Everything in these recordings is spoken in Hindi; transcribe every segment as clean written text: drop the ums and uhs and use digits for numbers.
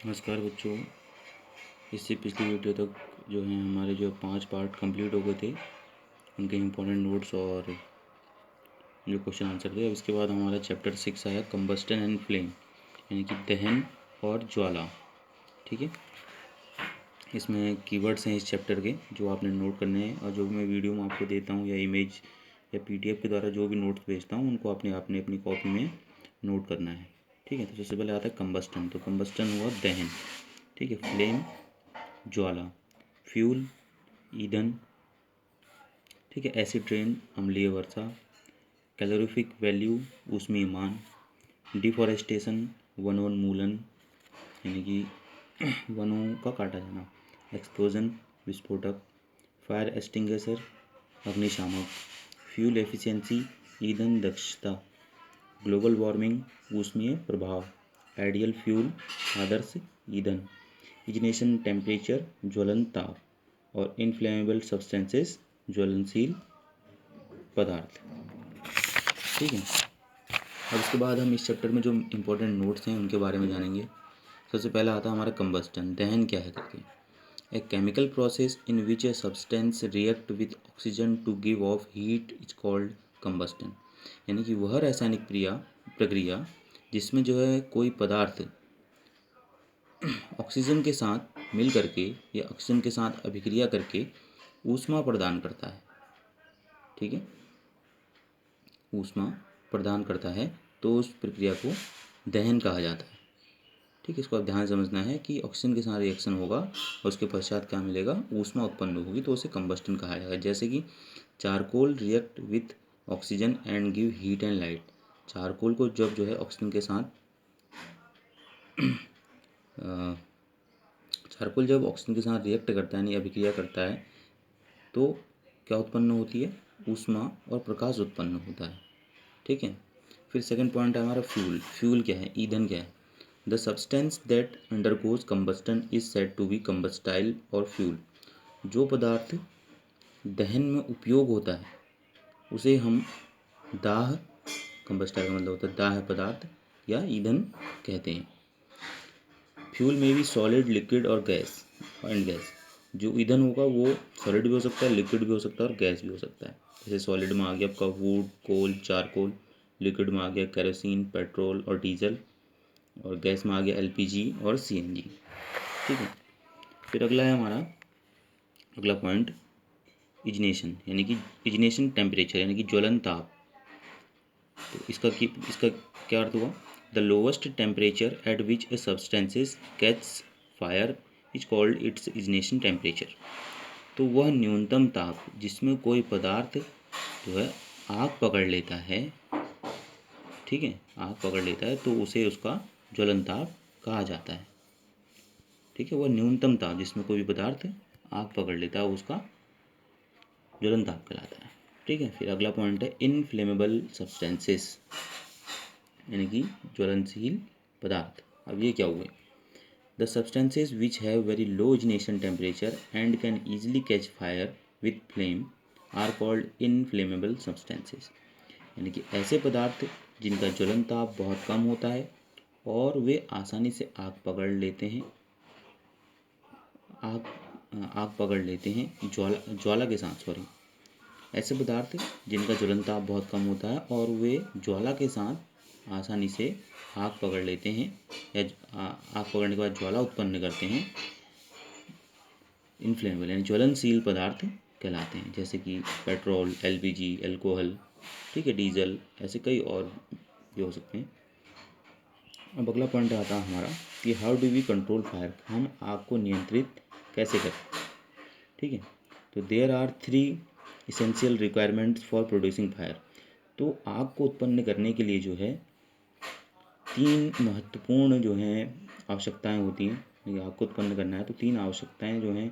नमस्कार बच्चों। इससे पिछली वीडियो तक जो है हमारे जो 5 पार्ट कंप्लीट हो गए थे, उनके इम्पोर्टेंट नोट्स और जो क्वेश्चन आंसर थे। अब इसके बाद हमारा चैप्टर 6 आया, कंबस्टन एंड फ्लेम, यानी कि दहन और ज्वाला। ठीक है, इसमें कीवर्ड्स हैं इस चैप्टर के जो आपने नोट करने हैं, और जो भी मैं वीडियो में आपको देता हूँ या इमेज या PDF के द्वारा जो भी नोट्स भेजता हूँ उनको आपने अपनी कॉपी में नोट करना है। ठीक है, तो सबसे पहले आता है कंबस्टन। तो कंबस्टन हुआ दहन। ठीक है, फ्लेम ज्वाला, फ्यूल ईंधन, ठीक है, एसिड रेन अम्लीय वर्षा, कैलोरीफिक वैल्यू ऊष्मीय मान, डिफॉरेस्टेशन वनोन्मूलन यानी कि वनों का काटा जाना, एक्सप्लोजन विस्फोटक, फायर एक्सटिंग्विशर अग्निशामक, फ्यूल एफिशिएंसी ईंधन दक्षता, ग्लोबल वार्मिंग ऊष्मीय प्रभाव, आइडियल फ्यूल आदर्श ईंधन, इग्निशन टेम्परेचर ज्वलन ताप, और इनफ्लेमेबल सब्सटेंसेस ज्वलनशील पदार्थ। ठीक है, अब इसके बाद हम इस चैप्टर में जो इम्पोर्टेंट नोट्स हैं उनके बारे में जानेंगे। सबसे पहला आता है हमारा कंबस्टन। दहन क्या है करके, a chemical process in which a substance react with oxygen to give off heat is called combustion. यानी कि वह रासायनिक प्रक्रिया जिसमें जो है कोई पदार्थ ऑक्सीजन के साथ मिल करके या ऑक्सीजन के साथ अभिक्रिया करके ऊष्मा प्रदान करता है। ठीक है, ऊष्मा प्रदान करता है तो उस प्रक्रिया को दहन कहा जाता है। ठीक है, इसको आप ध्यान समझना है कि ऑक्सीजन के साथ रिएक्शन होगा और उसके पश्चात क्या मिलेगा, ऊष्मा उत्पन्न होगी, तो उसे कंबस्टन कहा जाएगा। जैसे कि charcoal react with oxygen and give heat and light. Charcoal को जब जो है ऑक्सीजन के साथ चारकोल जब ऑक्सीजन के साथ रिएक्ट करता है यानी अभिक्रिया करता है तो क्या उत्पन्न होती है, ऊष्मा और प्रकाश उत्पन्न होता है। ठीक है, फिर सेकंड पॉइंट है हमारा फ्यूल। फ्यूल क्या है, ईंधन क्या है। The substance that undergoes combustion is said to be combustible or fuel. जो पदार्थ दहन में उपयोग होता है उसे हम दाह, कंबस्टाइल का मतलब होता है दाह पदार्थ या ईंधन कहते हैं। फ्यूल में भी सॉलिड लिक्विड और गैस एंड गैस। जो ईंधन होगा वो सॉलिड भी हो सकता है, लिक्विड भी हो सकता है और गैस भी हो सकता है। जैसे सॉलिड में आ गया आपका वुड कोल चारकोल, लिक्विड में आ गया केरोसिन पेट्रोल और डीजल, और गैस में आ गया LPG और CNG। ठीक है, फिर अगला है हमारा अगला पॉइंट इग्निशन, यानी कि इग्निशन टेम्परेचर यानी कि ज्वलन ताप। तो इसका क्या अर्थ हुआ, the lowest temperature at which A substances catch fire is called its ignition temperature. तो वह न्यूनतम ताप जिसमें कोई पदार्थ जो है आग पकड़ लेता है, ठीक है, आग पकड़ लेता है तो उसे उसका ज्वलन ताप कहा जाता है। ठीक है, वह न्यूनतम ताप जिसमें कोई भी पदार्थ आग पकड़ लेता है उसका ज्वलन ताप कहलाता है। ठीक है, फिर अगला पॉइंट है इनफ्लेमेबल सब्सटेंसेस यानी कि ज्वलनशील पदार्थ। अब ये क्या हुए, the substances which have very low ignition temperature and can easily catch fire with flame are called inflammable substances. यानी कि ऐसे पदार्थ जिनका ज्वलन ताप बहुत कम होता है और वे आसानी से आग पकड़ लेते हैं, आग पकड़ लेते हैं ज्वाला के साथ, सॉरी, ऐसे पदार्थ जिनका ज्वलन ताप बहुत कम होता है और वे ज्वाला के साथ आसानी से आग पकड़ लेते हैं या आग पकड़ने के बाद ज्वाला उत्पन्न करते हैं, इनफ्लेमेबल यानी ज्वलनशील पदार्थ कहलाते हैं। जैसे कि पेट्रोल LPG अल्कोहल, ठीक है, डीजल, ऐसे कई और भी हो सकते हैं। अब अगला पॉइंट आता है हमारा कि how do we control fire, हम आग को नियंत्रित कैसे करें। ठीक है, तो there are 3 essential requirements for producing fire. तो आग को उत्पन्न करने के लिए जो है 3 महत्वपूर्ण जो हैं आवश्यकताएं होती हैं। यदि आग को उत्पन्न करना है तो 3 आवश्यकताएं जो हैं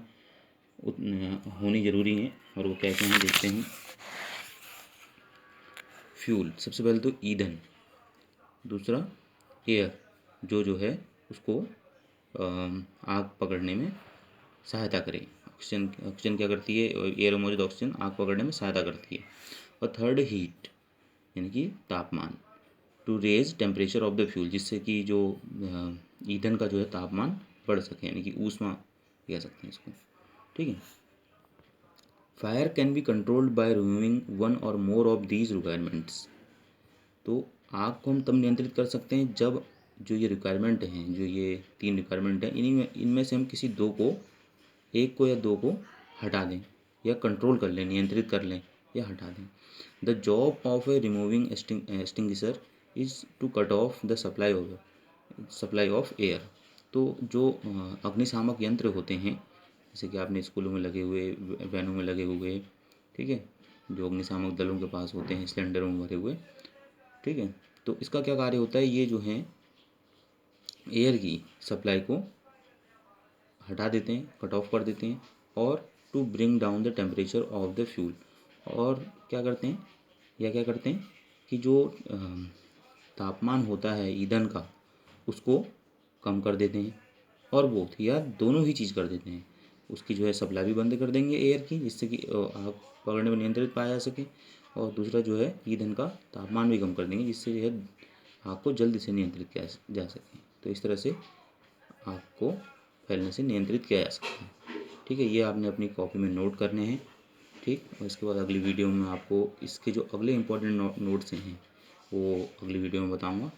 होनी ज़रूरी हैं, और वो क्या क्या हैं देखते हैं। फ्यूल, सबसे पहले तो ईंधन, दूसरा एयर जो है उसको आग पकड़ने में सहायता करे। ऑक्सीजन क्या करती है, एयर में मौजूद ऑक्सीजन आग पकड़ने में सहायता करती है। और थर्ड हीट यानी कि तापमान, to raise temperature of the fuel, जिससे कि जो ईंधन का जो है तापमान बढ़ सके, यानी कि ऊष्मा कह सकते हैं इसको। ठीक है। Fire can be controlled by removing one और मोर ऑफ दीज रिक्वायरमेंट्स। तो आग को हम तब नियंत्रित कर सकते हैं जब जो ये रिक्वायरमेंट हैं, जो ये 3 रिक्वायरमेंट हैं, इनमें से हम किसी 2 को, 1 को या 2 को हटा दें या कंट्रोल कर लें, नियंत्रित कर लें या हटा दें। The job of a removing extinguisher is to cut off the supply of air. तो जो अग्निशामक यंत्र होते हैं, जैसे कि आपने स्कूलों में लगे हुए, वैनों में लगे हुए, ठीक है, जो अग्निशामक दलों के पास होते हैं, सिलेंडरों में भरे हुए, ठीक है, तो इसका क्या कार्य होता है, ये जो है एयर की सप्लाई को हटा देते हैं, कट ऑफ कर देते हैं, और to bring down the temperature of the fuel. और क्या करते हैं, या क्या करते हैं कि जो तापमान होता है ईंधन का, उसको कम कर देते हैं, और बोथ या दोनों ही चीज़ कर देते हैं। उसकी जो है सप्लाई भी बंद कर देंगे एयर की, जिससे कि आग पकड़ने में नियंत्रित पाया जा सके, और दूसरा जो है ईंधन का तापमान भी कम कर देंगे, जिससे जो है आग को जल्दी से नियंत्रित किया जा सके। तो इस तरह से आग को फैलने से नियंत्रित किया जा सकता है। ठीक है, ये आपने अपनी कॉपी में नोट करने हैं। ठीक, और इसके बाद अगली वीडियो में आपको इसके जो अगले इम्पोर्टेंट नोट्स हैं वो अगली वीडियो में बताऊंगा।